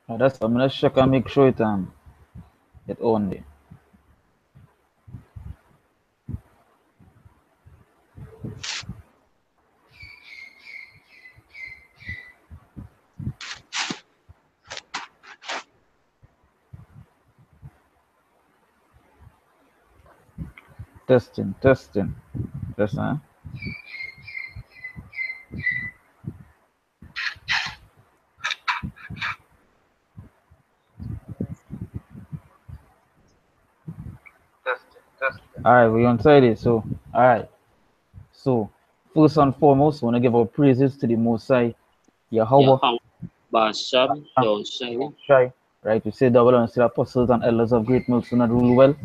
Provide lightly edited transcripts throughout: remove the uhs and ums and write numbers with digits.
That's I'm gonna check and make sure it on there. Testing, testing. Yes, huh? All right, we on side it. So, all right. So, first and foremost, want to give our praises to the Most High, Yahweh, Yahweh Basham Yahushai. Shai. Right, we say double and still apostles and elders of great milestone that rule well.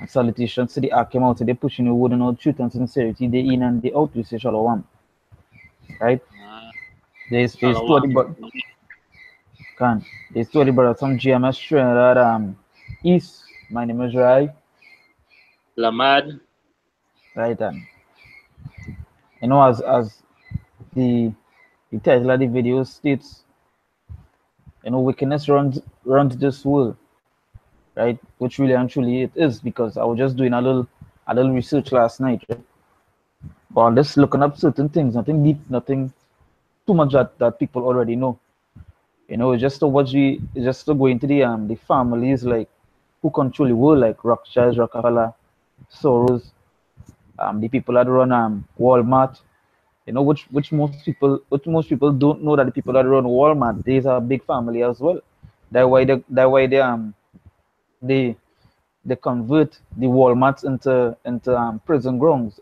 And salutations to the ark came out today, pushing the word in all truth and sincerity, day in and day out. We say shalom. Right? There's two of the Shalom. but can there's two of the brothers from GMS Trinidad East. My name is Rai. Lamad. Right, and as the the title of the video states, wickedness runs this world, right? Which really and truly it is, because I was just doing a little research last night, right? But just looking up certain things, nothing deep, nothing too much that people already know. Just to watch just to go into the families like who control the world, like Rothschild, Rockefeller, Soros, the people that run Walmart. Which most people don't know, that the people that run Walmart, these are a big family as well. They they convert the Walmarts into prison grounds,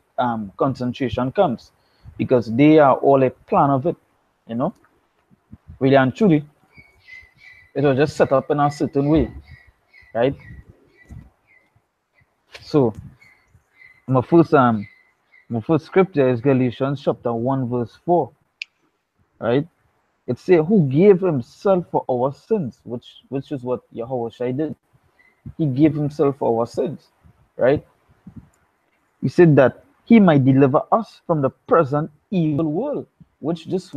concentration camps, because they are all a plan of it. You know, really and truly, it was just set up in a certain way, right? So my first um my first scripture is Galatians chapter 1 verse 4, right? It says, "Who gave himself for our sins," which is what Yahweh Shai did. He gave himself for our sins, right? He said that he might deliver us from the present evil world, which this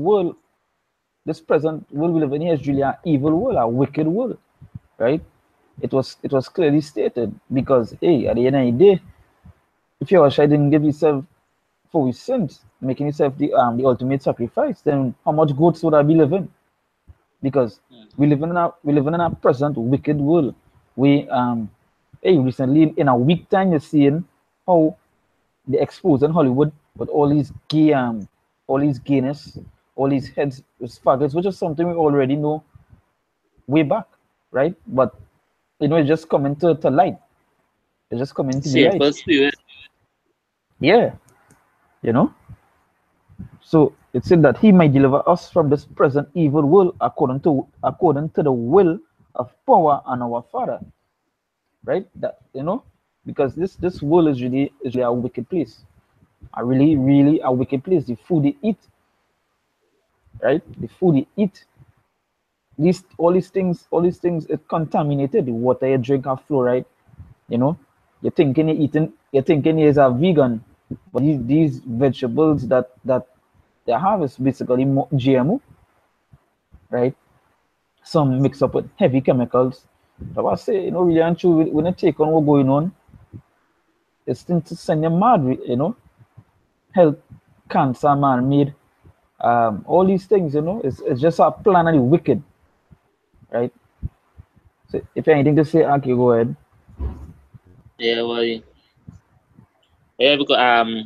present world we live in here is really an evil world, a wicked world, right? It was clearly stated, because hey, at the end of the day, if Yahweh Shai didn't give himself for his sins, making himself the ultimate sacrifice, then how much goats would I be living? Because we live in a present wicked world. We hey, recently in a week time, you're seeing how they expose in Hollywood with all these gayness, all these heads with faggots, which is something we already know way back, right? But it's just coming to light. It's just coming to the light. Sinful spirit. Yeah, you know. So it said that he might deliver us from this present evil world, according to the will of power and our Father, right? That because this world is really a wicked place, a really really a wicked place. The food they eat, right? The food they eat, all these things, it contaminated. The water you drink have fluoride. You know, you're thinking is a vegan, but these vegetables that they have is basically GMO, right? Some mix up with heavy chemicals. So I say, really and true, when you take on what's going on, it's thing to send you mad, health, cancer, man made, all these things, it's just a plan of the wicked, right? So if you have anything to say, okay, go ahead. Yeah, well, yeah, because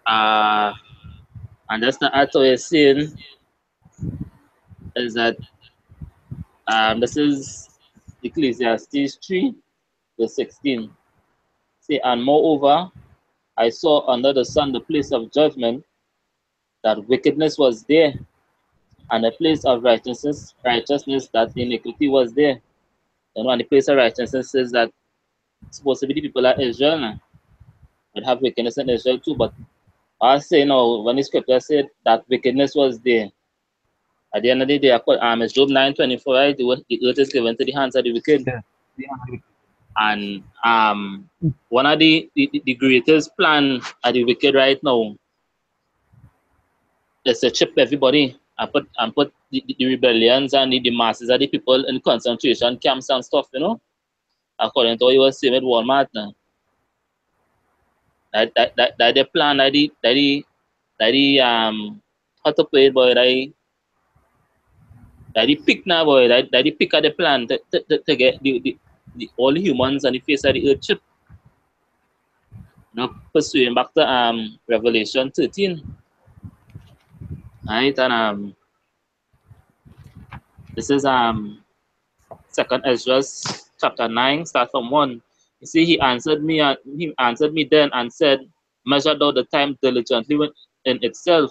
uh and that's not at all saying is that this is Ecclesiastes 3 verse 16. Say, and moreover, I saw under the sun the place of judgment, that wickedness was there, and the place of righteousness that iniquity was there. And the place of righteousness says that supposed to be the people of Israel now, would have wickedness in Israel too. But I say now, when the scripture said that wickedness was there, at the end of the day, it's Job 9:24, right? The earth is given to the hands of the wicked. Yeah. And one of the greatest plan of the wicked right now is to chip everybody. and put the rebellions and the masses of the people in concentration camps and stuff, according to what you were saying with Walmart now. That the plan that the how to play it, boy, that the pick now, boy, that the pick of the plan to get the all the humans on the face of the earth chip, pursuing back to Revelation 13. Right, and this is Second Ezra chapter 9, start from 1. You see, he answered me then and said, measure thou the time diligently in itself,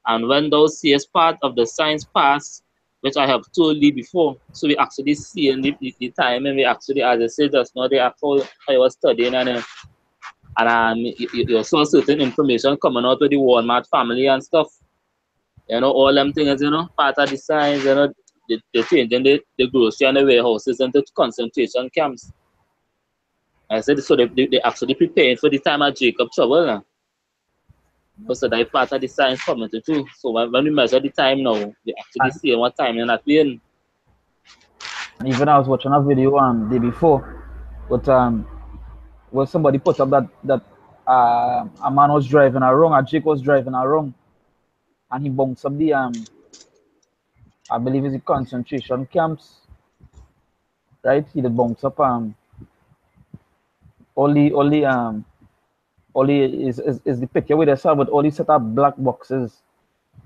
and when thou seest part of the signs pass, which I have told thee before. So we actually see in the time, and we actually, as I said just now, I was studying, and you saw certain information coming out with the Walmart family and stuff. All them things, part of the signs, they changing the grocery and the warehouses into concentration camps. I said, so they actually preparing for the time of Jacob trouble now. So that part of the signs coming to true. So when we measure the time now, we actually And, see what time you're not in. and even I was watching a video day before, but where somebody put up that a man was driving wrong, a Jake was driving wrong, and he bounced up the I believe it's the concentration camps, right? He did bounce up only only is the picture where they saw, but all these set of black boxes,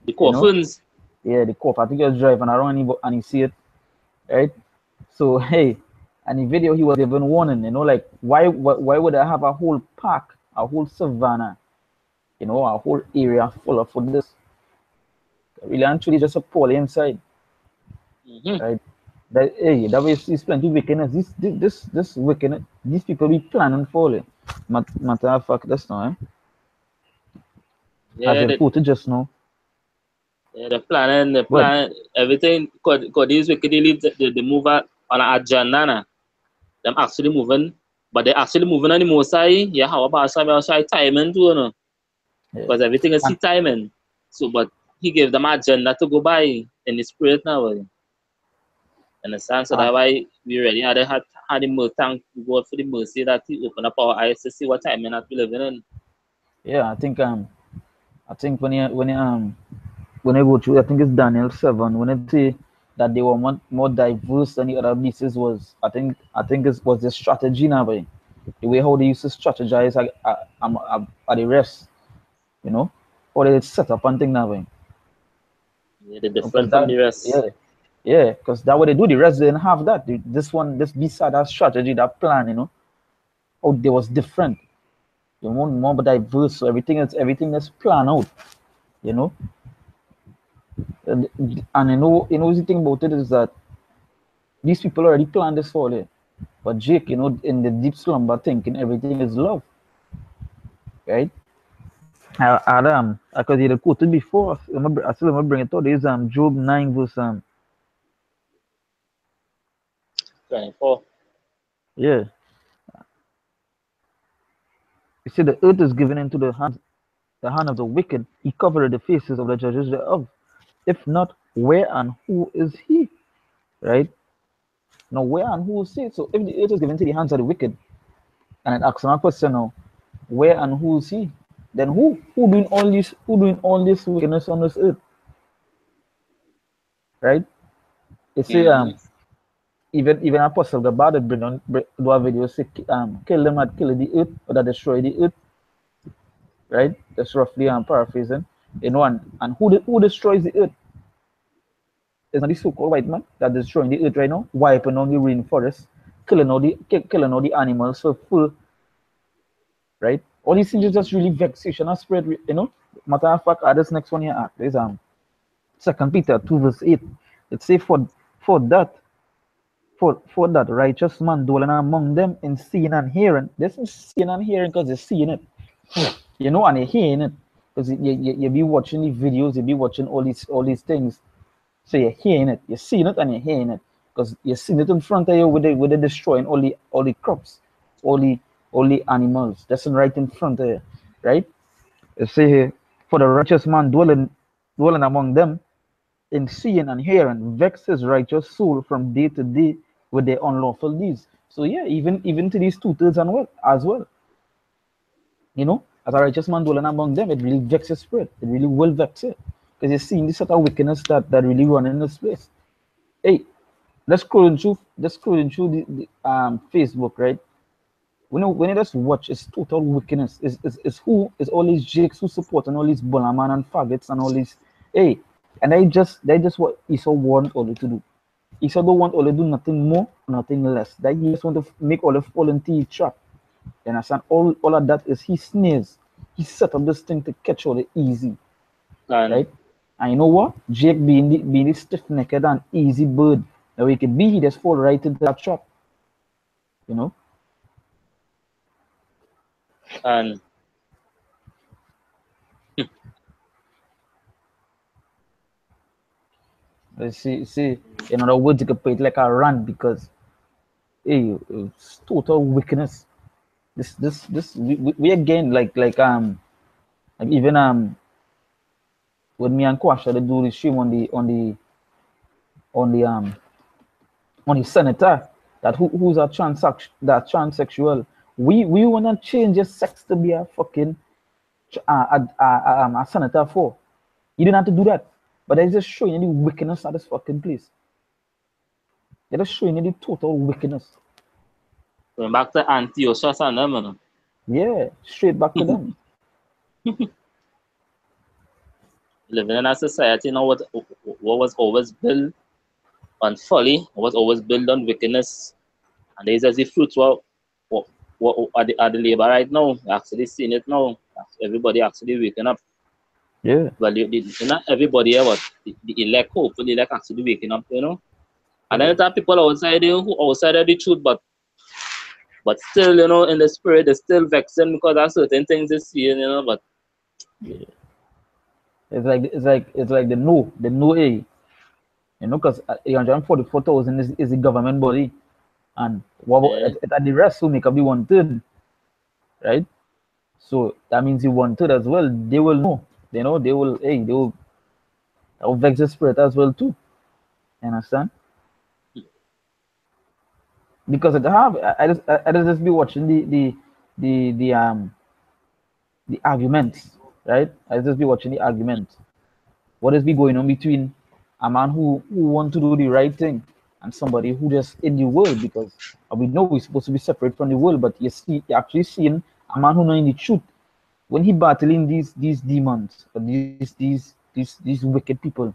The you know. coffins. Yeah, the cop. I think he was driving around and he see it, right? So hey, and the video he was given warning, like why would I have a whole park, a whole savannah, a whole area full of this? Really and truly just a poorly inside, Mm-hmm. right? That way is plenty wickedness. This wickedness, these people be planning for it. Matter of fact, that's not, as Yeah, in quoted just now. yeah, the But plan, everything. Cause these wicked elites, they move on an agenda now. Them actually moving, but they actually moving on the most side. Yeah, how about some timing too, yeah, because everything is and his timing. So, but he gave them agenda to go by in the spirit now. Understand? So and that's why we already had the thank God for the mercy that he opened up our eyes to see what timing that we living in. yeah, I think when I go through, I think it's Daniel 7, when it say that they were more diverse than the other beasts I think it was the strategy now, boy. The way how they used to strategize at the rest, you know, how they set up and thing now, boy. Yeah, they're Because different from that, the rest. yeah, yeah, because that what they do, the rest didn't have that. This beast had that strategy, that plan, how they was different. You want more diverse, so everything is planned out, you know. And the thing about it is that these people already planned this for it. But Jake, in the deep slumber thinking everything is love, right? Adam, because he had quoted before, I still remember bringing it out. There's Job 9 verse 24. yeah. He said the earth is given into the hand of the wicked. He covered the faces of the judges thereof. If not, where and who is he? Right? Now where and who is he? So if the earth is given to the hands of the wicked, and it asks my question now, where and who is he? Then who doing all this wickedness on this earth? Right? It say Mm-hmm. even Apostle the Bible do a video say kill them that kill the earth or that destroy the earth, right? That's roughly paraphrasing. And who destroys the earth? It's not the so-called white man that destroying the earth right now, wiping on the rainforest, killing all the animals for full, right? All these things is Mm-hmm. just really vexation and spread. Matter of fact, this next one here is Second Peter 2 verse 8. It say for that for that righteous man dwelling among them in seeing and hearing. This is seeing and hearing because they're seeing it, and they're hearing it because you be watching the videos, you be watching all these things. So you're hearing it, you're seeing it, and you're hearing it because you're seeing it in front of you with the destroying all the crops, all the animals. That's right in front of you, right? It say here, for the righteous man dwelling among them in seeing and hearing, vex his righteous soul from day to day with their unlawful deeds. So yeah, even to these two-thirds and well as well. As a righteous man dwelling among them, it really vexes spirit. It really will vex it. Because you're seeing this sort of wickedness that really run in this place. Hey, let's scrolling through the Facebook, right? When you just watch, it's total wickedness. Is all these jakes who support and all these bullaman and faggots and all these hey, and they just what Esau want all to do. Esau don't want all to do nothing more, nothing less. That he just want to make all fall into his trap. You understand? All of that is he snares. He set up this thing to catch all the easy, And right? And you know what? Jake being the stiff necked and easy bird that we could be, he just fall right into that trap. You know? and See, in other words, you could put it like a run because hey, it's total wickedness. This we again like even when me and Kwasha they do the stream on the on the senator that who's transsexual. We wanna change your sex to be a fucking a senator for. You didn't have to do that, but they're just showing you the wickedness at this fucking place. They're just showing you the total wickedness. going back to Antiochus and them, you know. Yeah, straight back to them. Living in a society now what was always built on folly, was always built on wickedness. And there's as the fruits what are the labor right now. Actually seeing it now. Everybody actually waking up. Yeah, Well, not everybody here, but the elect, hopefully, elect actually waking up, you know. And then yeah, there are people outside there who outside of the truth, but still, you know, in the spirit, they're still vexing because there are certain things they see, you know. But yeah. It's like the no A, because 144,000 is the government body, and what yeah, at the rest who make up the 1/3, right? So that means the 1/3 as well. They will know, they will vex the spirit as well too. You understand? Because I just be watching the arguments, right? I just be watching the arguments. What is be going on between a man who want to do the right thing and somebody who just in the world because we know we're supposed to be separate from the world, but you're actually seeing a man who know in the truth when he battling these demons or these wicked people.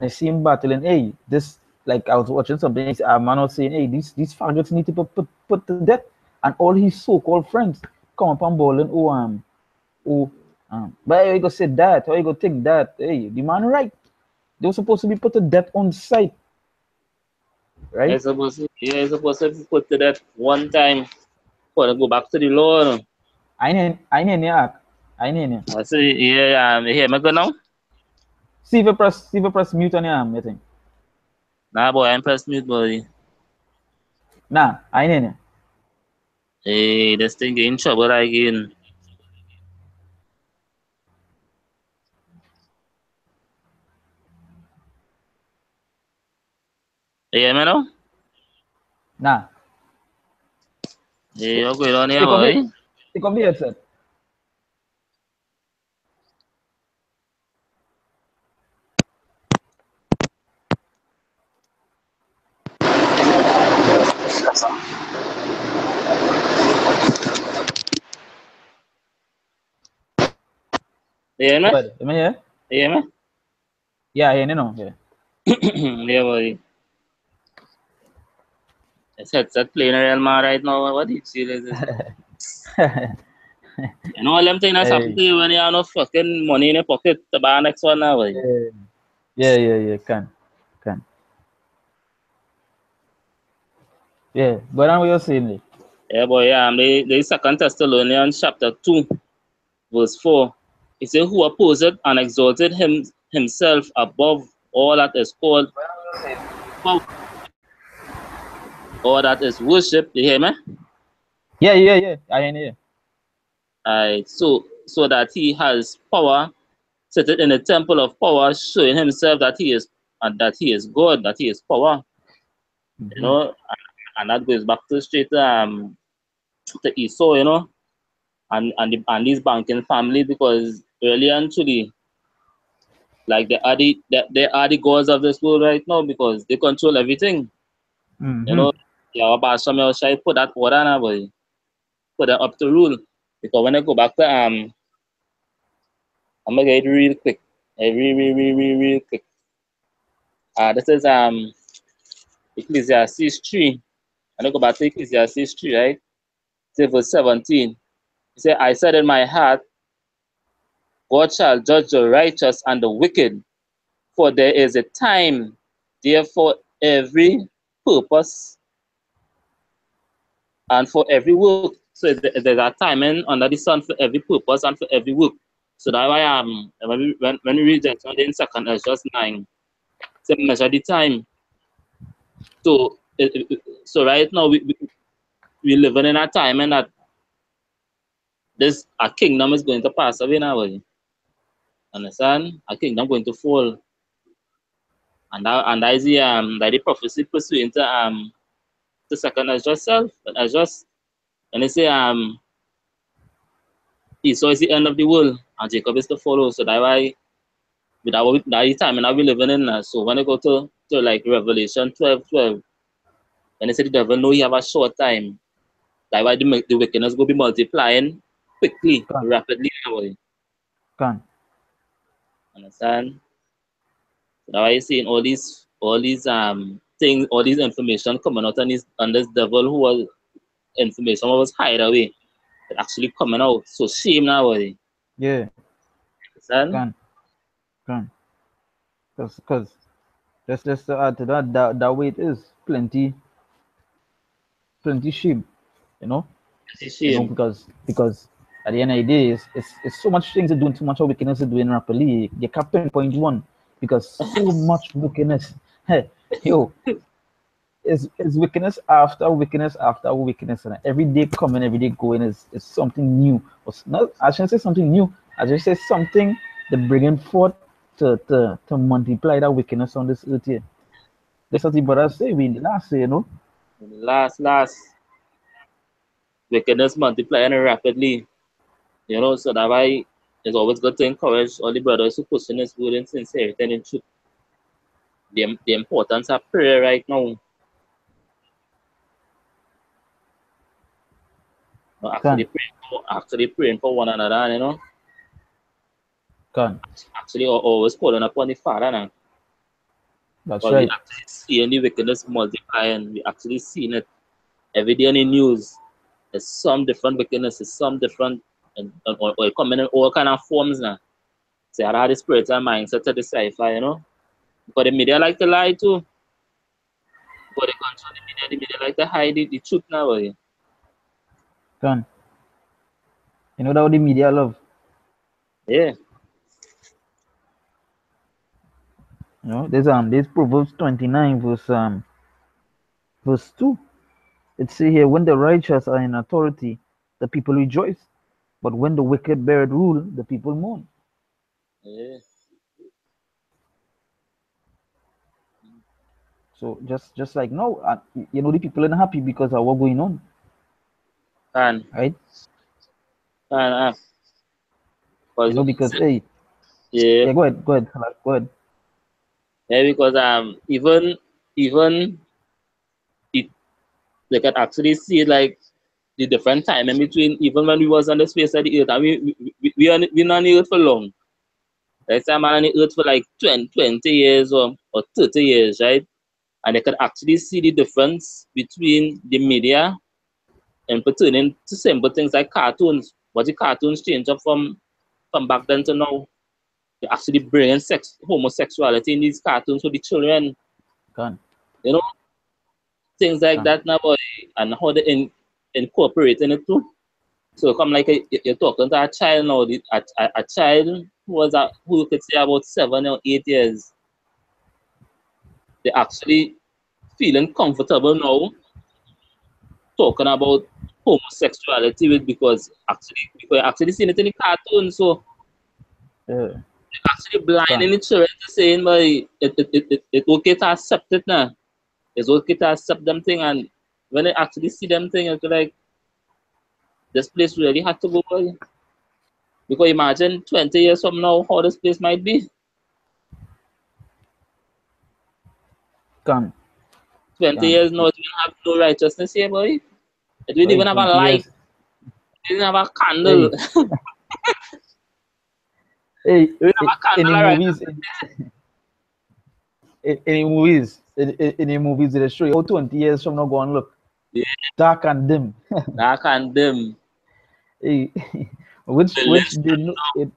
I see him battling. Hey, this like I was watching something. A man was saying, "Hey, these faggots need to put to death," and all his so-called friends come up and balling. Oh, but how you go say that? How you go take that? Hey, the man right. They were supposed to be put to death on site, right? you're supposed to put to that one time for to go back to the law. You know. I ain't here. I ain't here. I say, yeah, you hear me go now? See if you press mute on your arm, you think? Nah, boy, I'm pressed mute, boy. Nah, I ain't here. Hey, this thing get in trouble again. You hear me now? Nah. Hey, what's going on here, Take off it. boy? Take off the headset. You hear me? Good. Am I here? You hear me? Yeah, I hear you know. Yeah. Yeah, boy. This headset playing Real Man right now. What the chill is this, man? You know all them things that's happened Hey. to you when you have no fucking money in your pocket to buy next one now, boy. Yeah. Yeah. Can. Yeah. But now what you're saying, Lee. Yeah, boy, yeah. The second Thessalonians chapter 2, verse 4. It says, who opposed and exalted himself above all that is called power, all that is worship. You hear me? Yeah. I hear you. So that he has power seated in the temple of power, showing himself that he is God, that he is power. You Mm-hmm. know, and that goes back to straight to Esau, you know, and his banking family, because early and truly, like they are the gods of this world right now because they control everything. You Mm-hmm. know, yeah, about some else I put that order now, boy, put that up to rule. Because when I go back to I'm gonna get it real quick, real quick. This is Ecclesiastes 3. And I go back to Ecclesiastes 3, right? Say verse 17. He said, I said in my heart, God shall judge the righteous and the wicked, for there is a time there for every purpose and for every work. So there's a timing under the sun for every purpose and for every work. So that's why when we read that in second just 9, say measure the time. So so right now we living in a time and that this a kingdom is going to pass away now. Understand? A kingdom going to fall. And that is the prophecy pursuing to the second as yourself. As just and they say Esau is the end of the world and Jacob is to follow. So that's why that is time and now we living in now. So when I go to like Revelation 12:12, when they say the devil know he have a short time, that's why the wickedness will be multiplying quickly, Can, rapidly now. can, Understand? So that's why you seeing all these things, all these information coming out on this devil who was information was hide away. It actually coming out. So shame now, already. yeah, Understand? can, can. Because just to add to that, that way it is plenty shame, you know, It's shame. because at the end of the day, it's so much things are doing, too much of wickedness are doing rapidly. You can't pinpoint one because so much wickedness. Hey, yo, is wickedness after wickedness after wickedness, and every day coming, every day going is something new. Or not, I shouldn't say something new. I just say something that bringing forth to multiply that wickedness on this earth here. That's what the brother say. We last say, you know. Last wickedness multiplying rapidly. You know, so that why it's always good to encourage all the brothers who pushing this word in sincerity and in truth. The importance of prayer right now. Can, Actually praying for one another, you know. can. Actually always calling upon the Father now. That's But we right. actually seeing the wickedness multiplying. We actually seeing it every day in the news. There's some different wickedness, there's some different or coming in all kind of forms now. So I had the spiritual mindset to decipher, you know. Because the media like to lie too. Because they control the media like to hide the truth now. Can. You know that what the media love. Yeah. You know, there's Proverbs 29 verse 2. It say here, when the righteous are in authority, the people rejoice. But when the wicked bear rule, the people mourn. Yeah. So just like now, you know, the people are not happy because of what going on, Can right? can You because know, because hey, yeah, yeah, go ahead, Salah, go ahead. yeah, because even it they can actually see like the different time in between even when we was on the space of the earth and we not on the earth for long. Like say I'm on the earth for like 20 years or 30 years, right? And they can actually see the difference between the media and pertaining to simple things like cartoons. What the cartoons change up from back then to now. They actually bringing homosexuality in these cartoons for the children. Can, You know, things like can, that now, boy, and how they incorporate in it too. So come like you're talking to a child now, a child who could say about 7 or 8 years, they actually feeling comfortable now talking about homosexuality with because actually seeing it in the cartoon. So yeah, Actually blinding Can the children to saying, but it okay to accept it now. It's okay to accept them thing, and when they actually see them thing, it's like this place really had to go, boy. Because imagine 20 years from now how this place might be. can 20 can years now, it will have no righteousness here, boy. It didn't Hey, even have a 20 light. years. It didn't have a candle. Hey, hey, It didn't have a any candle, right? movies, any movies, any movies that show you how 20 years from now go and look Yeah, dark and dim. dark and dim. Hey, The which lips they know it,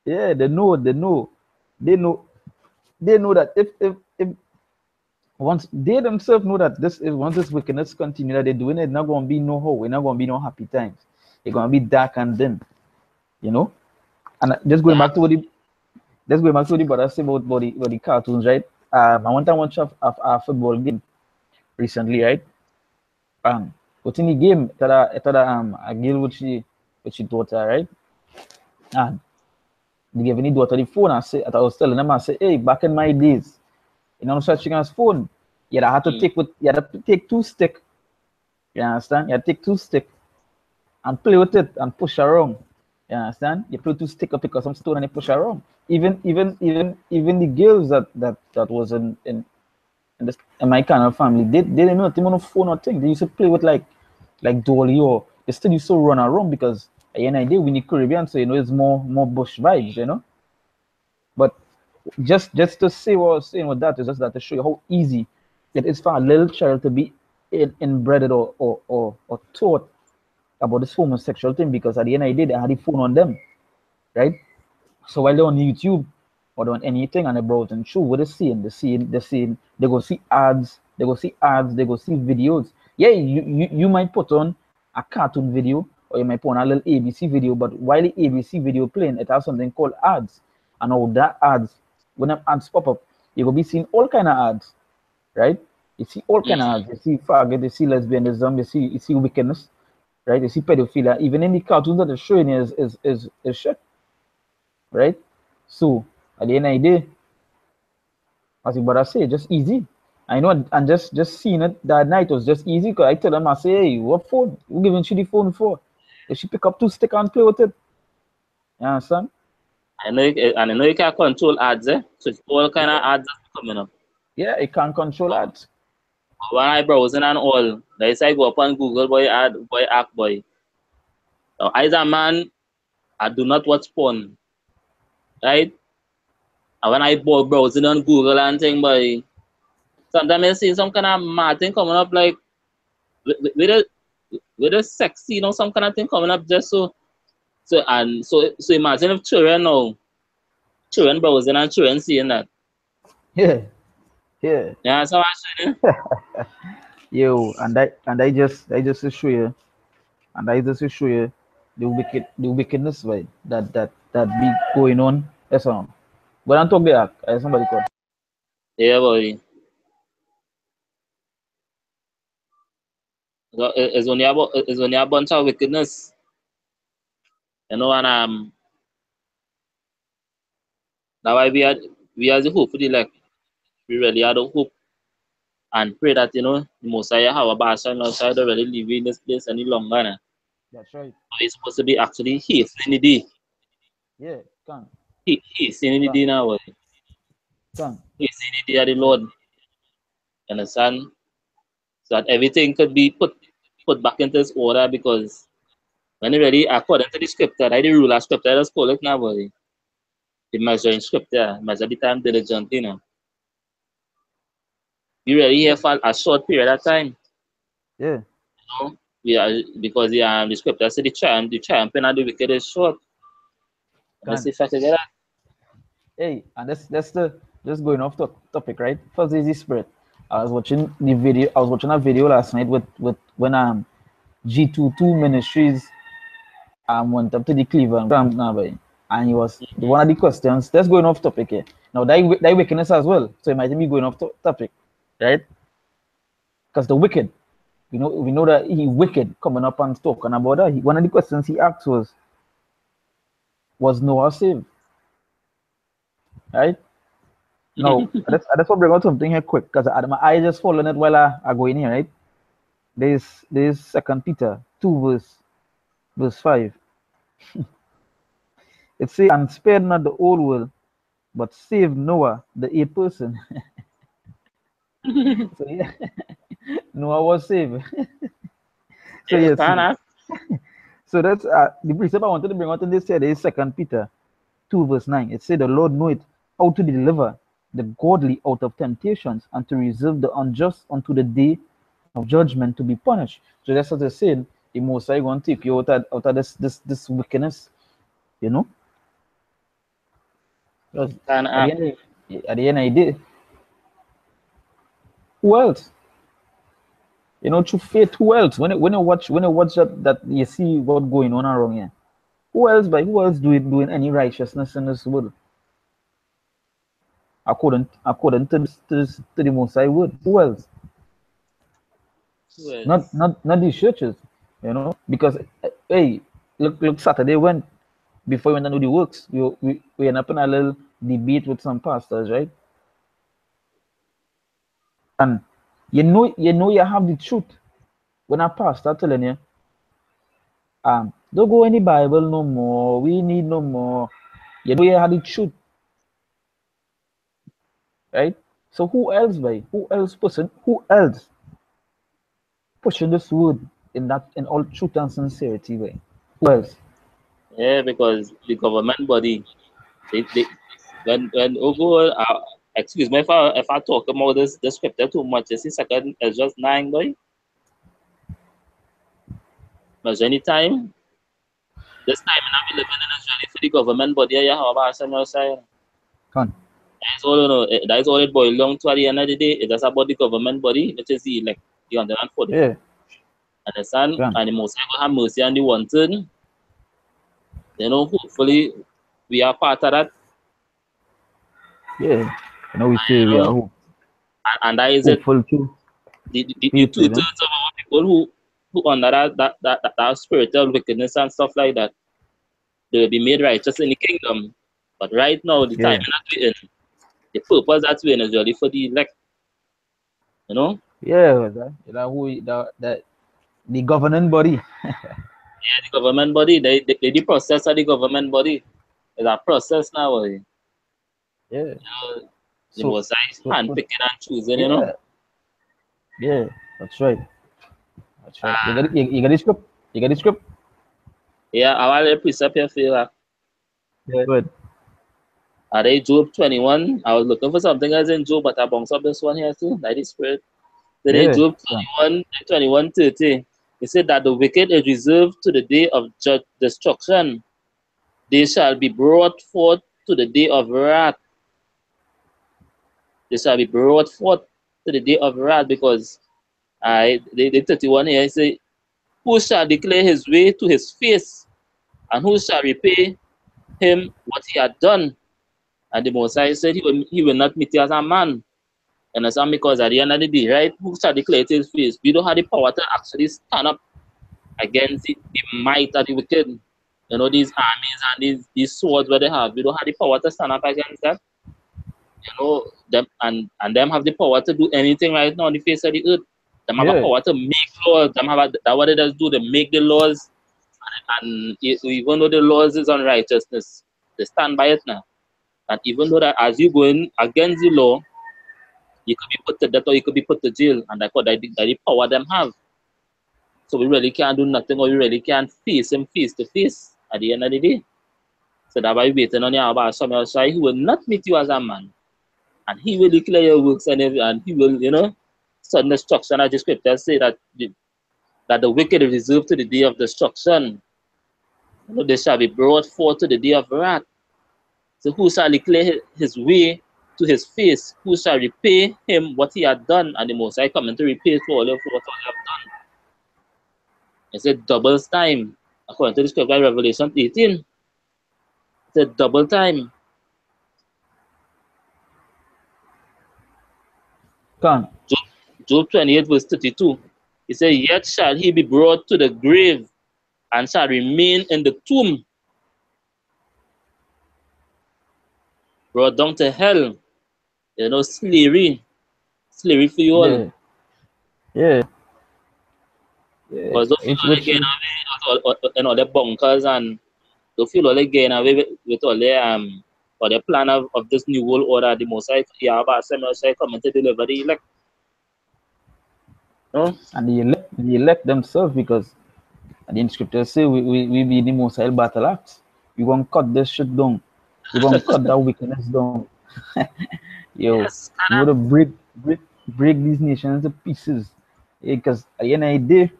yeah, they know, they know that if once they themselves know that this is once this wickedness continue that they're doing it, not gonna be no hope, we're not gonna be no happy times. It's gonna be dark and dim, you know. And just going dark. back to what the let's go back to the brother say about the cartoons, right? I went and watch a football game recently, right? But in the game, a girl with she daughter, right? And they gave any daughter the phone. I was telling them, I said, hey, back in my days, you know, such thing as phone. Mm. You had to take two stick. You understand? You had to take two stick and play with it and push around. You understand? You play two stick up, pick up some stone and you push around. Even the girls that was in my kind of family, they didn't know nothing on the phone or thing. They used to play with like dolly, or they still used to run around because at the end of the day we need Caribbean, so you know it's more bush vibes, you know. But just to say what I was saying with that is just that to show you how easy it is for a little child to be inbred or taught about this homosexual thing, because at the end of the day they had the phone on them, right? So while they're on YouTube or they're on anything and they're browsing through, what they go see ads, they go see videos. Yeah, you might put on a cartoon video or you might put on a little ABC video, but while the ABC video playing, it has something called ads. And all that ads, when them ads pop up, you will be seeing all kind of ads, right? You see all kind Mm. of ads. You see faggot, you see lesbianism, you see wickedness, right? You see pedophilia. Even in the cartoons that they're showing is shit, right? So at the end of the day, as you brother say, just easy. I know, and just seeing it that night was just easy because I tell them, I say, hey, what phone? Who giving you the phone for? If she pick up two stick and play with it, you understand? And I know you can control ads, eh? So it's all kind of Yeah, ads that's coming up. yeah, it can control that. When I browsing and all, like say I go up on Google, boy, ad, boy, act, boy. Now, as a man, I do not watch porn, right? And when I browsing on Google and thing, boy, sometimes I see some kind of mad thing coming up, like with a with a sexy, you know, some kind of thing coming up just so imagine if children now, children browsing and children seeing that. Yeah, yeah. Yeah, so I saying, Yo, and I just to show you, and I just to show you the wickedness, right? That be going on. That's all. But I'm talking there, somebody called. yeah, boy. So it's only a bunch of wickedness, you know, and that's why we are the hope for the elect. We really are the hope and pray that the Messiah have a bastion outside don't really live in this place any longer. Nah. That's right. It's supposed to be actually hastening the day. Yeah, can, Hastening the can, day now, boy. can. Hastening the day of the Lord. Understand? So that everything could be put back into its order because when you really according to the scripture, right, the ruler scripture, let's call it now, boy. The measuring scripture, measure the time diligently, you know. You really here Yeah, for a short period of time. yeah, You know? We are because the scripture said the triumphing and the wicked is short. Let me see can. if I can get that. Hey, and that's the just going off topic, right? First is the spirit. I was watching the video. I was watching a video last night with when G22 Ministries went up to the Cleveland now, boy. And he was one of the questions. That's going off topic here. Now that wickedness as well. So it might be going off topic, right? Because the wicked, we know that he wicked coming up and talking about that. One of the questions he asked was Noah saved? right? Now, I just want to bring out something here quick because my eye just following it while I go in here, right? There's Second Peter 2 verse 5. It says, and spared not the old world, but saved Noah, the eighth person. So yeah, Noah was saved. So Yes, yes, can so that's the precept I wanted to bring out in this here is Second Peter 2 verse 9. It said the Lord knoweth how to deliver the godly out of temptations and to reserve the unjust unto the day of judgment to be punished. So that's what I said. The Most High going to take you out of this wickedness, you know. Because can at the end of the day, who else? You know, through faith, who else? When you watch that you see what going on around here. Who else doing any righteousness in this world? According to the Most High word. Who else? Not Yes. not not these churches, you know, because hey, look Saturday when before we went to do the works, we end up in a little debate with some pastors, right? And you have the truth when a pastor telling you, don't go any Bible no more. We need no more. You have the truth, right? So who else pushing this word in all truth and sincerity way? Who else? Yeah, because the government body, they when Ogo, excuse me if I talk about this scripture too much. You see, second is just 9, boy. Because anytime this time now we living in Israel for the government body, yeah, how about some side? Come. That's all you know. That is all it boils down to at the end of the day. It is about the government body, which is the elect, the 144. Yeah, Understand? come. And the Most High will have mercy on the wanted. You know, hopefully we are part of that. Yeah. You know we say You we are know, and that is it. hopeful too. The Faith, you 2/3 know. of our people who under that spiritual wickedness and stuff like that, they will be made righteous in the kingdom. But right now, the time Yeah. that we're in, the purpose that we're in is really for the elect. You know, Yeah, that the governing body. yeah, the government body, the process of the government body is a process now. Yeah. The So most I hand so picking and choosing, you know. yeah, yeah, that's right. That's right. You got the script? You got the script? Yeah, I will precept here for you. Yeah. Good. Are they Job 21? I was looking for something else in Job, but I bounced up this one here too. By the Spirit. Today, Yeah. Job Come. 21:30. It said that the wicked is reserved to the day of destruction. They shall be brought forth to the day of wrath. They shall be brought forth to the day of wrath because the 31 here say, who shall declare his way to his face, and who shall repay him what he had done? And the Most High said he will not meet you as a man. And that's because at the end of the day, right, who shall declare to his face? We don't have the power to actually stand up against the might of the wicked. You know, these armies and these swords where they have, we don't have the power to stand up against that. You know, them and them have the power to do anything right now on the face of the earth. Them have a Yeah. power to make laws. Them have that what they does do, they make the laws, and even though the laws is unrighteousness, they stand by it now. And even though that as you go in against the law, you could be put to death or you could be put to jail, and that's what the power them have. So we really can't do nothing, or we really can't face him face to face at the end of the day. So that's why we waiting on you about some else. He will not meet you as a man, and he will declare your works and he will, you know, sudden destruction. As the scriptures say that the wicked is reserved to the day of destruction. You know, they shall be brought forth to the day of wrath. So who shall declare his way to his face? Who shall repay him what he had done? And the Most High coming to repay for all of what all you have done. It said double time. According to the scripture, Revelation 18, it said double time. Come. Job 28, verse 32. It said, yet shall he be brought to the grave and shall remain in the tomb. brought down to hell. Slavery for you all. Yeah, yeah, yeah. Because don't feel all they Which getting away and all the bunkers and don't feel all they getting away with all the plan of this new world order, the Mosaic Yahweh Samuel coming to deliver the elect. No? and the elect themselves because the scriptures say we be the most high battle axe. We gonna cut this shit down. We gonna cut that wickedness down. Yo, Yes, we wanna break these nations into pieces. Because at the end of the day,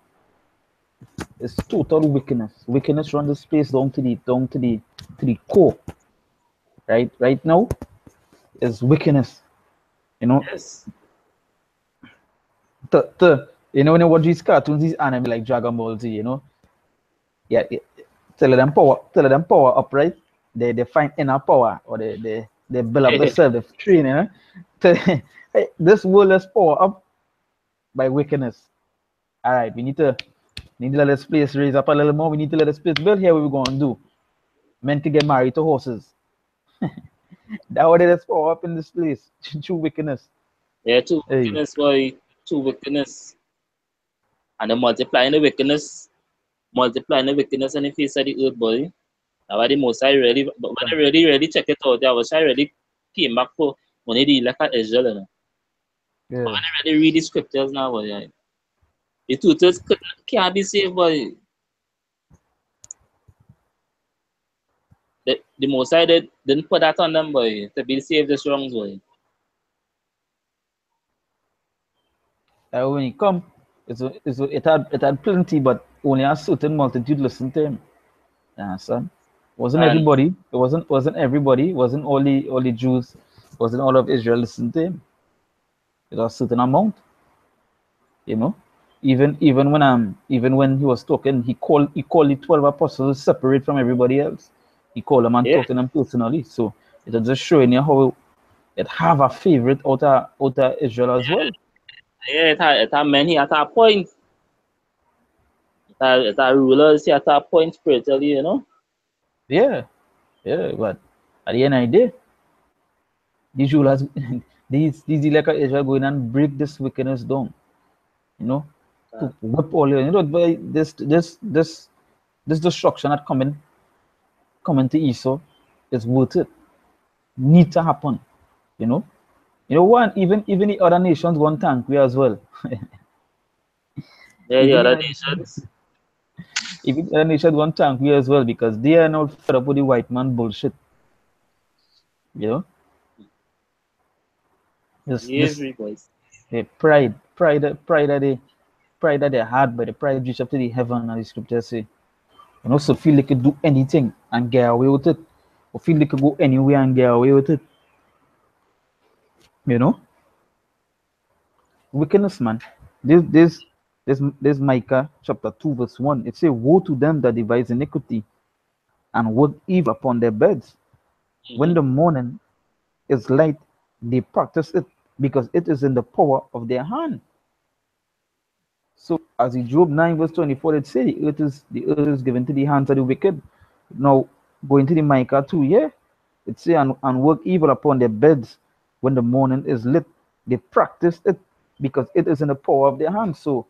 it's total wickedness. Wickedness run the space down to the core. Right now, it's wickedness. You know, yes. when you watch these cartoons, these anime like Dragon Ball Z, yeah, tell them power up, right? They find inner power or they build up themselves, they train, hey, this world is power up by wickedness. All right, we need to let this place raise up a little more. We need to let this place build. Here what we're gonna do. Men can get married to horses. That what it is power up in this place. True wickedness. Yeah, two Hey, wickedness, boy. Two wickedness. And then multiplying the wickedness in the face of the earth, boy. Now, why the most I really, but when I really check it out, I was I really came back for when they elect at Israel, But yeah. when I really read the scriptures now, boy, the tutors can't be saved, boy. The most I didn't put that on them, boy, to be saved this wrong, boy. When he come, it had plenty, but only a certain multitude listened to him. You understand? Wasn't And everybody? It wasn't everybody. It wasn't all the Jews. It wasn't all of Israel listened to him. It was a certain amount. You know. Even when he was talking, he called the 12 apostles separate from everybody else. He called them and yeah, talked to them personally. So it was just showing you how it have a favorite out of Israel as well. yeah, it had many at a point. It had rulers at a point spiritually, Yeah, yeah. But at the end of the day, these rulers, these elect of Israel going and break this wickedness down. You know, to Uh, whip all by this destruction that coming to Esau is worth it. Need to happen. You know. One even the other nations want thank we as well. yeah, the even the other other nations. even the other nations want thank we as well because they are not fed up with the white man bullshit. You know, this Every boys. the pride that they had, by the pride reach up to the heaven, as the scriptures say. So feel they could do anything and get away with it, or feel they could go anywhere and get away with it. You know, wickedness, man. This Micah chapter 2 verse 1. It says, "Woe to them that devise iniquity and work evil upon their beds. When Mm-hmm. the morning is light, they practice it, because it is in the power of their hand." So, as in Job 9 verse 24, it says, the earth is given to the hands of the wicked. Now, going to the Micah 2, yeah, it says, and work evil upon their beds when the morning is lit. They practice it because it is in the power of their hands. So,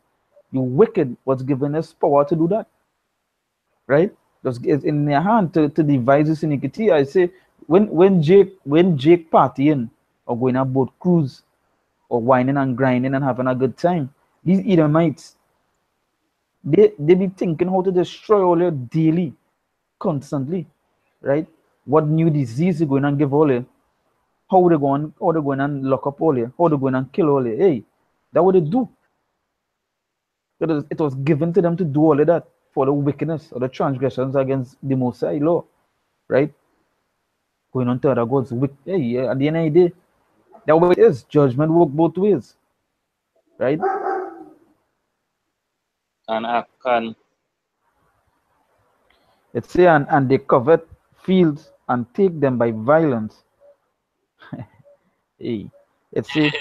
you wicked was given us power to do that, right? It's in their hand to devise this iniquity. I say, when Jake partying or going on boat cruise or whining and grinding and having a good time, these Edomites, they be thinking how to destroy all your daily, constantly, right? What new disease you going and give all you? How they going and lock up all you? How they going and kill all you? Hey, that what they do. It was given to them to do all of that for the wickedness or the transgressions against the Most High law, right? Going on to other gods. Hey, yeah, at the end of the day, that way it is. Judgment work both ways, right? And I can, It say, and they covet fields and take them by violence. Hey, it say,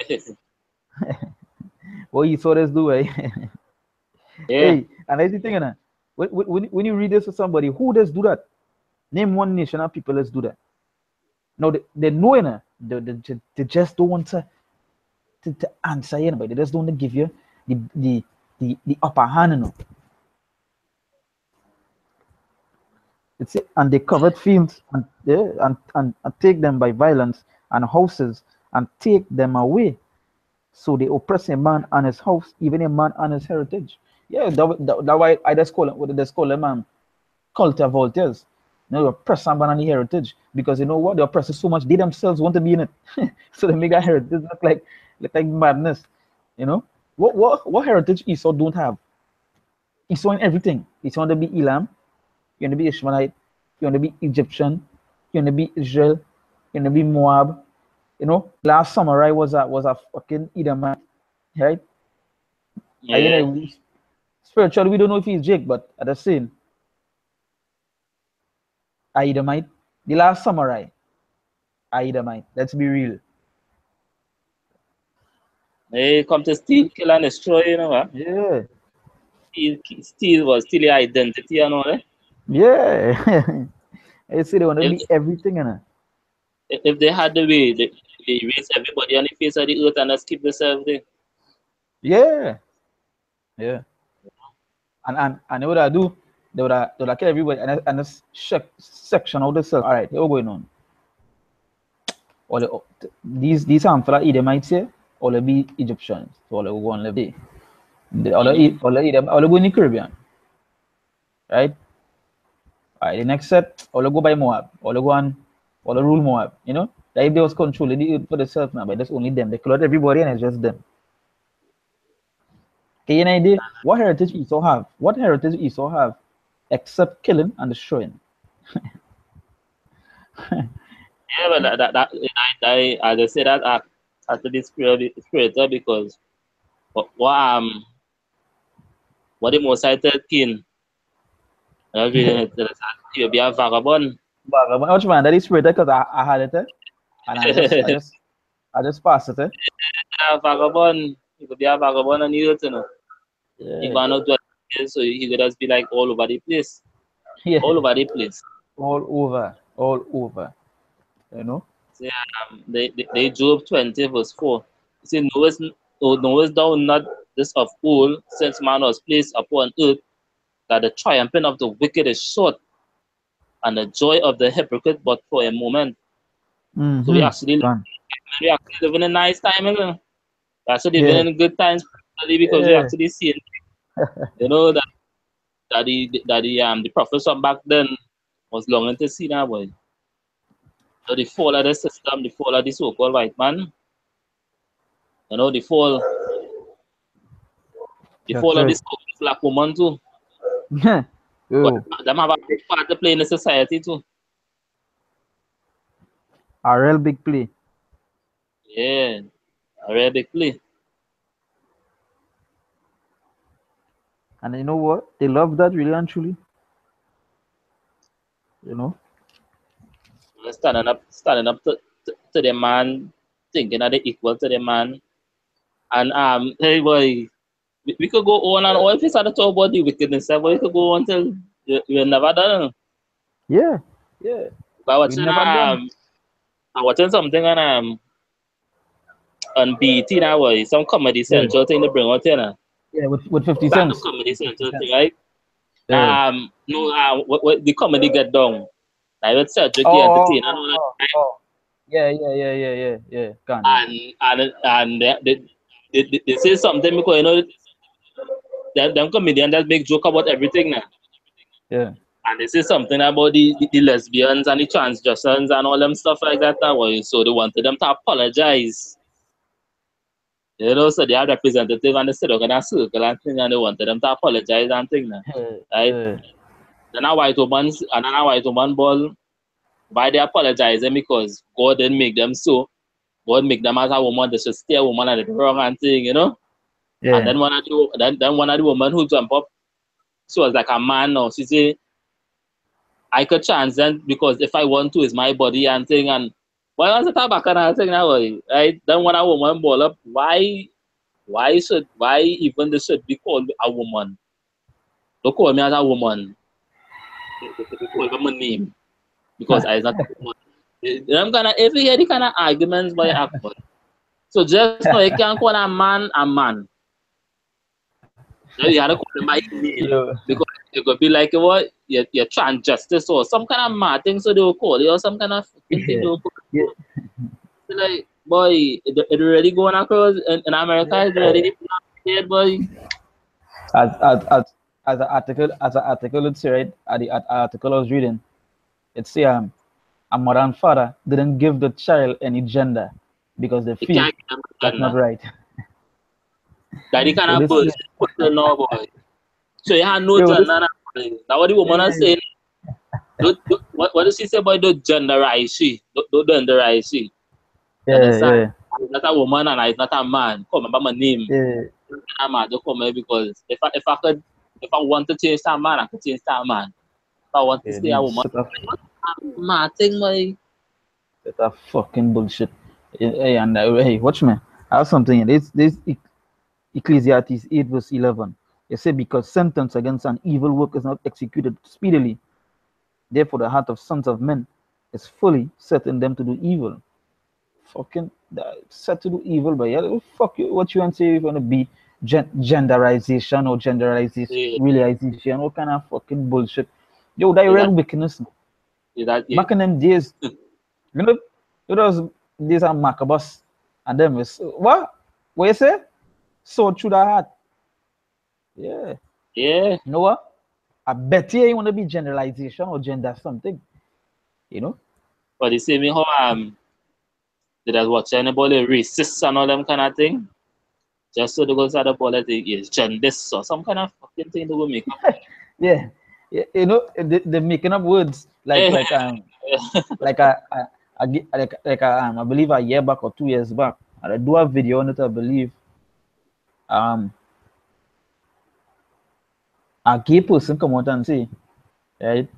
what you saw this do, eh? yeah, Hey, and that's the thing, when you read this to somebody, who does do that? Name one nation of people let's do that. No, they know, you know, they just don't want to answer anybody. They just don't want to give you the upper hand, you know. It's and they covered fields and yeah, and take them by violence and houses and take them away. So they oppress a man and his house, even a man and his heritage. Yeah, that why I just call it what they just call them culture vultures. You know, they oppress someone and the heritage because you know what they oppress so much they themselves want to be in it. So they make a heritage look like madness. You know what heritage Esau don't have? Esau in everything. Esau want to be Elam, you want to be Ishmaelite, you want to be Egyptian, you want to be Israel, you want to be Moab. You know, last samurai was a fucking Edomite, right? I you Yeah. know spiritually we don't know if he's Jake, but at the same Edomite, the last samurai, Edomite. Let's be real. They come to steal, kill, and destroy, you know what? Yeah, Steal your identity and all that. yeah. I say they want to If, be everything in it. if they had the way, they raise everybody on the face of the earth and just keep themselves there. Yeah, yeah. And they would have do they would have kill everybody and just section out the self. All right, here we going on. Or these harmful Edomites here, or they be Egyptians. So all they go and live there. Mm-hmm. All they go in the Caribbean, right? All right, the next set, all they go by Moab, all they go and all they rule Moab. You know, that if they was controlling the earth for themselves now, but that's only them. They clothe everybody and it's just them. Okay, any idea what heritage Esau have? What heritage Esau have except killing and destroying? Yeah, but as I say that has to be spiritual because what the most cited king, reading it, you'll be a vagabond. But much man that is spirit because I had it and I just passed it. A vagabond, you could be a vagabond on the earth, you know. He Yeah, might not do it, so he could just be like all over the place. yeah, All over the place. all over. You know. So, they Job 20 verse 4. He said, knowest thou not this of old, since man was placed upon earth, that the triumphing of the wicked is short, and the joy of the hypocrite but for a moment. So Mm-hmm. Gone. we actually living in nice time, you know. We're actually living Yeah, in good times because we yeah, actually see, you know, that the prophets from back then was longing to see that way. So the fall of the system, the fall of the so-called white man, you know, the that's fall of the right. so-called black woman too. But Yo, them have a big part to play in the society too. a real big play. Yeah, a very big play. And you know what? They love that really and truly. You know. Standing up to the man, thinking that they equal to the man. And hey boy, we could go on and on if we started to talk about the wickedness, but we could go on till we're never done. Yeah, yeah. But We never done. I'm watching something on BT now, boy, some comedy Yeah, central thing to bring out here now. yeah. With 50 Stand up cents. comedy With 50 central thing, cents. right? Yeah. No, what the comedy get done. Like with Cedric the Oh, entertainer and all that, oh. Yeah, yeah, yeah, yeah, yeah, yeah. Gone. and they say something because you know them comedians that make joke about everything now. Yeah. And they say something about the lesbians and the transgressors and all them stuff like that now. So they wanted them to apologize. You know, so they are representative and they sit down in a circle and thing and they wanted them to apologize and thing now. Yeah. Right? Yeah. Then a white woman ball, why they apologizing? Because God didn't make them so. God make them as a woman, they should stay a woman and the wrong and thing, you know? And Yeah. then one of the women who jump up, she was like a man now. She say, I could transcend because if I want to, it's my body and thing. And why was it back and thing now? Right? Then when a woman ball up, why even they should be called a woman? Don't call me as a woman. They call me my name because I is not a woman. Them kind of if you hear the kind of arguments by Akbar. So just now you can't call a man a man. You had to call him by his name Yo, because it could be like what you're trying justice or some kind of mad thing so they will call you or some kind of fucking thing yeah, they will call yeah, you. Like boy, it already going across in America. It's yeah. already dead, boy. As as as as an article would say, right? At the article I was reading, it say a mother and father didn't give the child any gender because they You feel can't get them that's not gender. right. That the kind Yo, of this bullshit put the no boy. So you had no yo this gender now, boy. Now what the woman is yeah saying, what does she say about don't genderize she? Don't genderize she. You yeah understand? yeah I'm not a woman and I'm not a man. Come remember my name. yeah I'm a to come here because if I want to change that man, I could change that man. If I want to yeah stay a these woman, set of mad thing, boy. fucking bullshit. Hey, and hey, watch me. I have something. This Ecclesiastes 8 verse 11. It said, because sentence against an evil work is not executed speedily, therefore the heart of sons of men is fully set in them to do evil. Fucking set to do evil, but yeah, fuck you. What you want to say? You're gonna be genderization or generalization, Yeah, realization? What kind of fucking bullshit? Yo, that is real that wickedness. is that yeah. Back in them days, you know, those days are Macabus and them is what? What you say? So through the heart. Yeah. Yeah. You know what? I bet you want to be generalization or gender something. You know? But you see me how did I watch anybody racist and all them kind of thing? Just so they go to the politics is jaundice or some kind of fucking thing they will make up. Yeah. You know, they're making up words Eh, like I believe a year back or 2 years back. And I do a video on it, I believe. Um a gay person come out and say, right,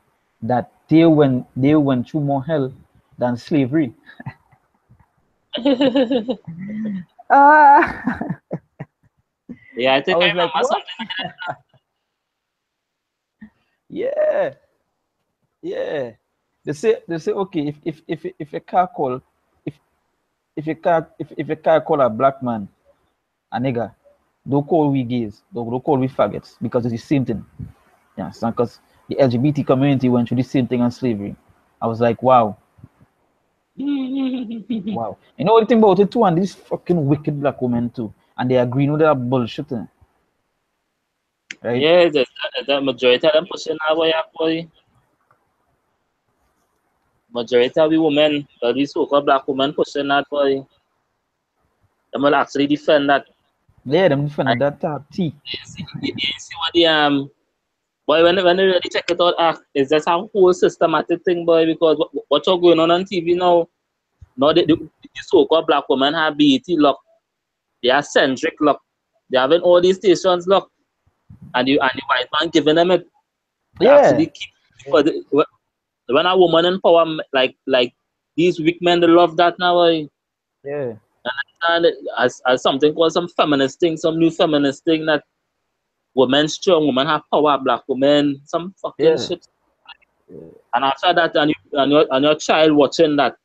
that they went through more hell than slavery. Ah yeah, I I think I was like, remember what? something. Yeah, yeah. They say okay, if a car call if if a car call a black man a nigga, don't call we gays, don't call we faggots because it's the same thing. Yeah, because the LGBT community went through the same thing on slavery. I was like, wow, wow. You know what the thing about it too, and these fucking wicked black women too, and they agree with that bullshit, right? Yeah, the majority of them pushing that way, boy. Majority of the women, the so-called black women pushing that boy. Them will actually defend that. Yeah, them And defending that tea. you see what the boy when they really check it out, is that a whole systematic thing, boy? Because what's going on TV now? Now the so-called black women have BET locked, they are centric locked, they having all these stations locked, and the white man giving them it. They Yeah, actually keep because when a woman in power like these weak men, they love that now, boy. yeah, And as something called some feminist thing, some new feminist thing that women strong, women have power, black women, some fucking yeah. shit. And after that, and your child watching that,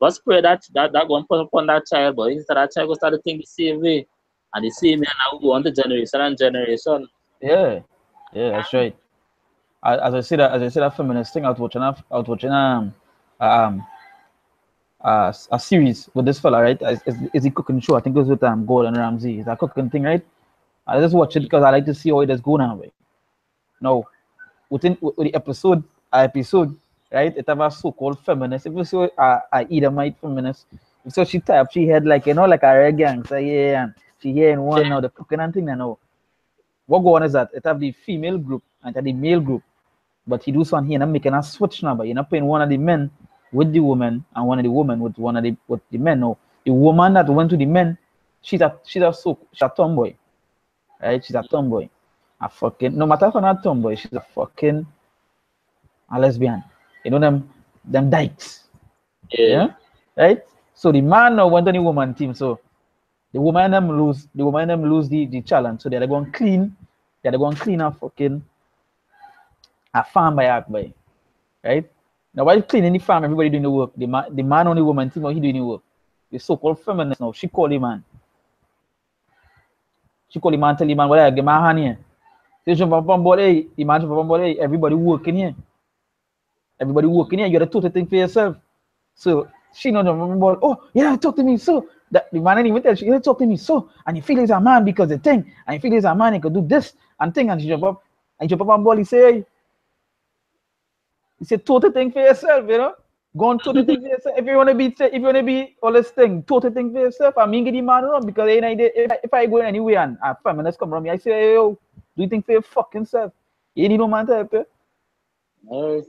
just pray that going put upon that child, but instead that child go start to think the same way, and the same way now go on to generation and generation. Yeah, yeah, that's right. As I said that feminist thing, I was watching um a series with this fella, right? Is he cooking show? I think it was with Gordon Ramsay. It's a cooking thing, right? I just watch it because I like to see how it is going on. Way. No, with the episode, right? It have a so-called feminist. If you see a Edomite feminist, so she type she had like like a red gang. So yeah, and she here in one now the cooking and thing. Now what go on is that it have the female group and the male group. But he do something here and I'm making a switch number. You're not playing one of the men with the woman and one of the women with one of the men. No, the woman that went to the men, she's a tomboy, right? She's a tomboy. A fucking no matter if I'm not tomboy, she's a fucking a lesbian. You know them dykes, Yeah, yeah, right? So the man now went on the woman team. So the woman them lose the challenge. So they're going clean. They're going clean a fucking a farm by act by, right? Now while cleaning the farm, everybody doing the work. The man on the woman think he doing the work. The so-called feminist now, she call the man. She call the man, tell the man, well, I get my hand here. Say jump up on board, hey, the man jump up on board, hey, everybody working here. Everybody working here, you gotta total thing for yourself. So she not jump up on board, oh, yeah, talk to me, so. That the man ain't even tell she, yeah, talk to me, so. And you feel he's a man because the thing, and you feel he's a man, he could do this and thing, and she jump up, and jump up on board, he say, hey, he said, total thing for yourself, you know. Go on total thing for yourself. If you wanna be all this thing, total thing for yourself. I mean get the man wrong because if I go anywhere and a feminist come around me, I say, hey, yo, do you think for your fucking self? You need no man to help you. Yes.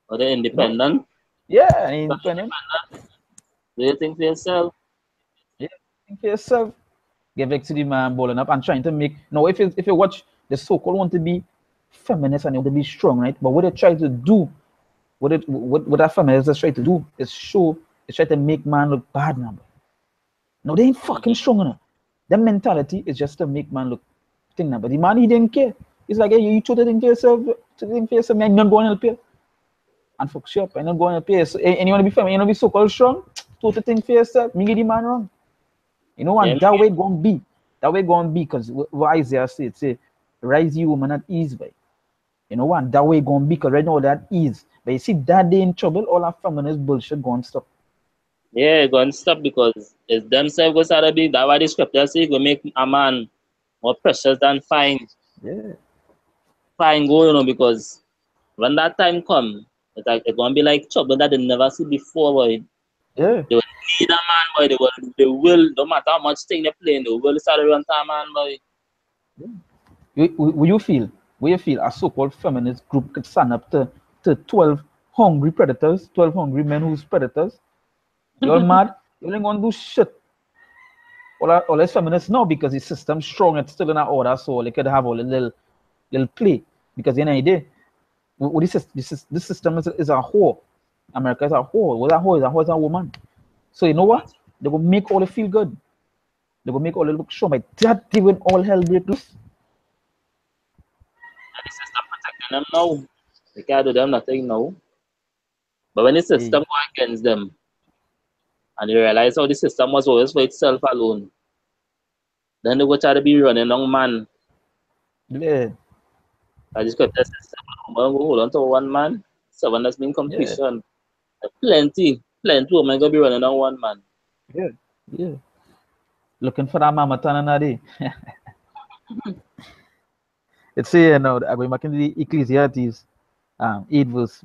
Or the No? independent. Yeah, But independent. do you think for yourself? Yeah, think for yourself. Get back to the man balling up and trying to make no if you watch the so-called want to be feminist and they want to be strong, right? But what they try to do, what that feminist is trying to do is show is try to make man look bad now. No, they ain't fucking Mm-hmm. strong enough. Their mentality is just to make man look thing now. But the man he didn't care. He's like, hey, you told the thing for yourself, to the thing for yourself, man, you're not going to help you. And fuck shit up, I'm not going to help you. So, and you want to be family, you want to be so called strong, told the thing for yourself, me get the man wrong. You know Yeah, what? That way gonna be. That way gonna be because what Isaiah said, it say, rise you woman at ease, by. You know what? That way gonna be because right now that ease. But you see that day in trouble, all that feminist bullshit gonna stop. yeah, go and stop because it's themselves go start to be that why the scripture say go make a man more precious than Yeah, fine gold, you know, because when that time come, it's gonna be like trouble that they never see before, boy. yeah. They will need a man, boy. They will, no matter how much thing they play, they will start to run to a man, boy. Will you feel? Will you feel a so-called feminist group could stand up to 12 hungry predators, 12 hungry men who's predators? You're mad? You ain't gonna do shit. All as feminists know because the system's strong, it's still in our order, so they could have all a little play. Because you know, idea, this system is a whore. America is a whore. What a whore is a whore is a woman. So you know what? They will make all the feel good. They will make all the look strong. But that when all hell break loose. And the system protecting them now. They can't do them nothing now. But when the Hey, system go against them, and they realize how the system was always for itself alone, then they go try to be running on man. yeah, I just got this system. Hold on to one man. Seven has been yeah, completion. Plenty women gonna be running on one man. yeah, yeah. Looking for that mama tanana. It's say now I'm going back into the Ecclesiastes 8 verse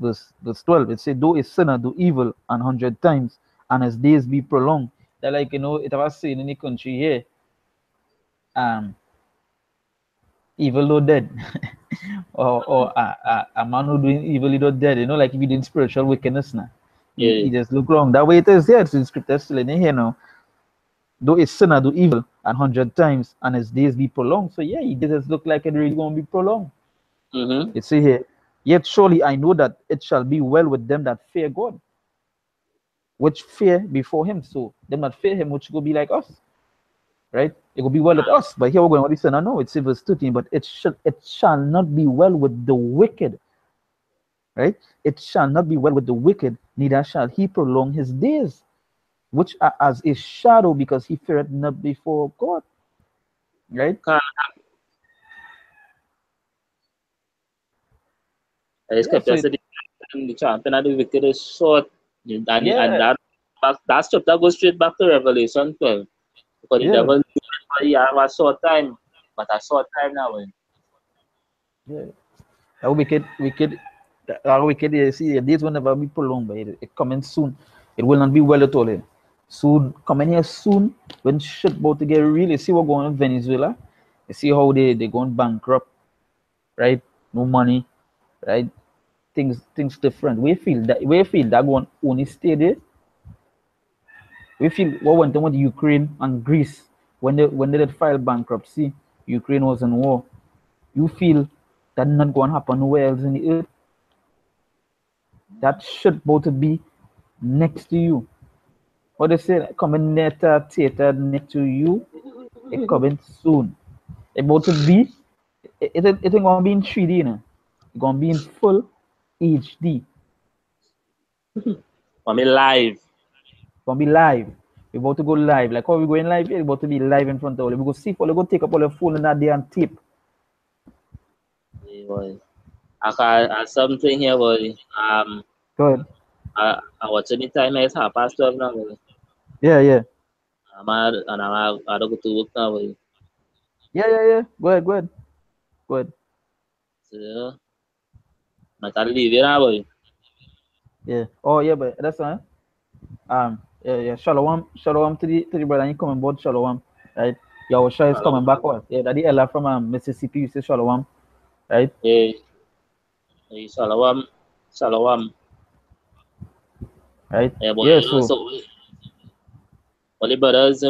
12. It said, though a sinner do evil 100 times and his days be prolonged. That like it was saying in the country here, um, evil though dead. or a man who doing evil he not dead. Like if you doing spiritual wickedness now. He Yeah. just look wrong. That way it is there. It's in scripture still in here now. Though a sinner do evil 100 times and his days be prolonged. So yeah, he just look like it really gonna be prolonged. Mm-hmm. It say here, yet surely I know that it shall be well with them that fear God, which fear before him. So them that fear him, which will be like us, right? It will be well with us. But here we're going to listen. I know it's verse 13, but it shall not be well with the wicked, right? It shall not be well with the wicked, neither shall he prolong his days, which are as a shadow, because he feareth not before God, right? Can I Yeah, so scripture said the champion of the wicked is short. And yeah, that scripture goes straight back to Revelation 12. Because the yeah, devil knew that he have a short time, but a short time now. yeah. How wicked, you see, the days will never be prolonged, but it coming soon. It will not be well at all. Soon, coming here soon, when shit about to get real. You see what going on in Venezuela? You see how they going bankrupt, right? No money, right? Things different. We feel that going only stay there. We feel what went on with Ukraine and Greece when they did file bankruptcy. Ukraine was in war. You feel that not going to happen nowhere else in the earth. That should both be next to you. What they say, coming near theater next to you, it coming soon. It about to be, it ain't gonna be in 3D, you know. It's gonna be in full HD. For me live. Gonna be live. We're about to go live. Like how we going live here, we're about to be live in front of you. We go see for you go take up all your phone and that day and tape. Yeah, boy. I something here, boy. Go ahead. I watch any time it's 12:30 now, boy. Yeah, yeah. I don't go to work now, boy. Yeah, yeah, yeah. Go ahead, go ahead. Go ahead. So, I can't leave you now, boy. Yeah. Oh yeah, but that's fine. Yeah, yeah. Shalom. Shalom to the brother. You coming board, Shalom. Right? Your Shah is coming back Shalom. on. Yeah, that the Ella from Mississippi, you say Shalom. Right? Hey, hey, shalom. Shalom. Right? Yeah, boy, Yeah, you know, so so all the brothers,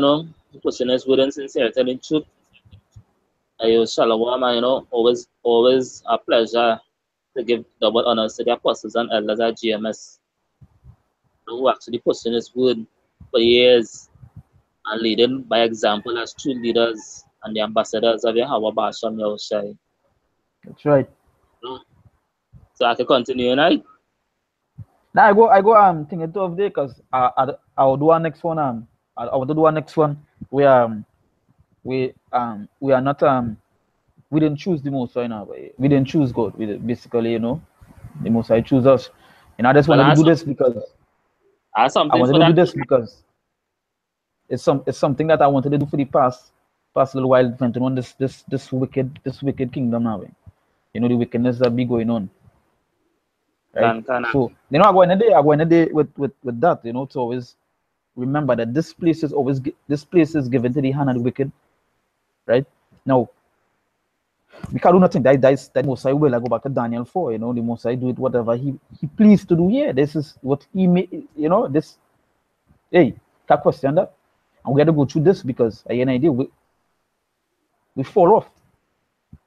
pushing us with sincere telling truth. Hey, shalom, and, always a pleasure to give double honors to the apostles and elders at GMS who actually pushing this word for years and leading by example as true leaders and the ambassadors of Yahweh Basham Yahushai. that's right. You know? So I can continue, right? Now I go thinking of day because I will do our next one I will do our next one. We we are not we didn't choose the most right now. We didn't choose God. We basically, the most I choose us. And I just Well, wanted to do this because I have I something wanted for to do that this too. because it's something that I wanted to do for the past little while venting on this wicked kingdom now. The wickedness that be going on. Right? Can So I go in a day with that, to always remember that this place is given to the hand of the wicked, right? Now we can't do nothing. That Most I will. I go back to Daniel 4. The Most I do it whatever he pleased to do here. This is what he made. This. Hey, can't question that. And we got to go through this because I had an idea. We fall off,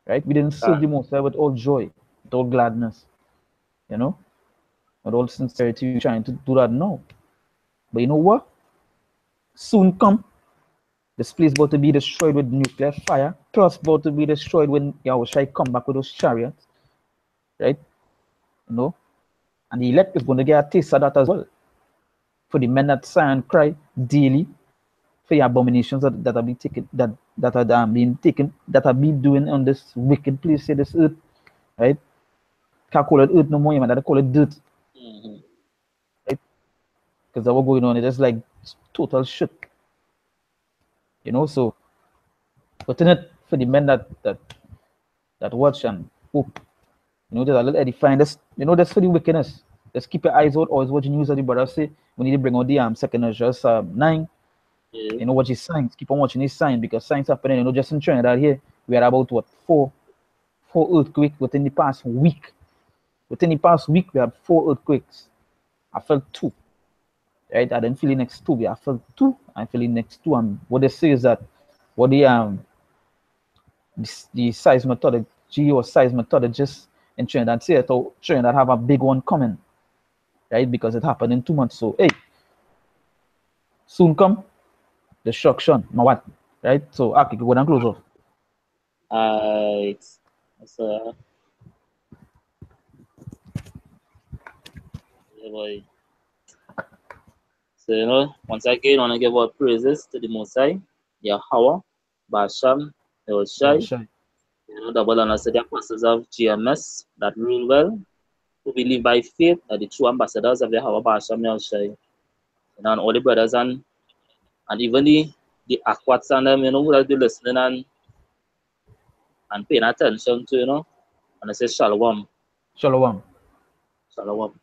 right? We didn't serve the can Most High with all joy, with all gladness, you know, with all sincerity. We're trying to do that now. But you know what? Soon come. This place about to be destroyed with nuclear fire. Plus about to be destroyed when Yahushua come back with those chariots, right? You know, and the elect is going to get a taste of that as well. For the men that sigh and cry daily, for the abominations that are being taken, that are being taken, that are being doing on this wicked place here, this earth, right? Can't call it earth no more, man. They call it dirt, mm-hmm. right? Because that what going on, it's just like total shit, So, but in it for the men that watch and hope, there's a little edifying. That's for the wickedness. Just keep your eyes out, always watching news of the brother say we need to bring out the second Ezra's 9. Yeah. Watch his signs. Keep on watching his signs because signs happening. Just in Trinidad here, we had about what four earthquakes within the past week. Within the past week, we had 4 earthquakes. I felt 2. Right? I didn't feel the next 2. I felt 2. I feel the next 2. And what they say is that what the seismologist or seismologist in Trinidad say that Trinidad have a big one coming, right? Because it happened in 2 months. So hey, soon come destruction. My what? Right? So okay, go down close off. So, yeah, boy. So, once again, I want to give our praises to the Most High, Yahweh, Basham, Yeah, Yahushai, sure. double honors to the apostles of GMS that rule well, who believe by faith are the true ambassadors of Yahweh, Basham, Yahushai. And all the brothers and even the aquats and them, who will be listening and paying attention to, and I say shalom. Shalom. Shalom.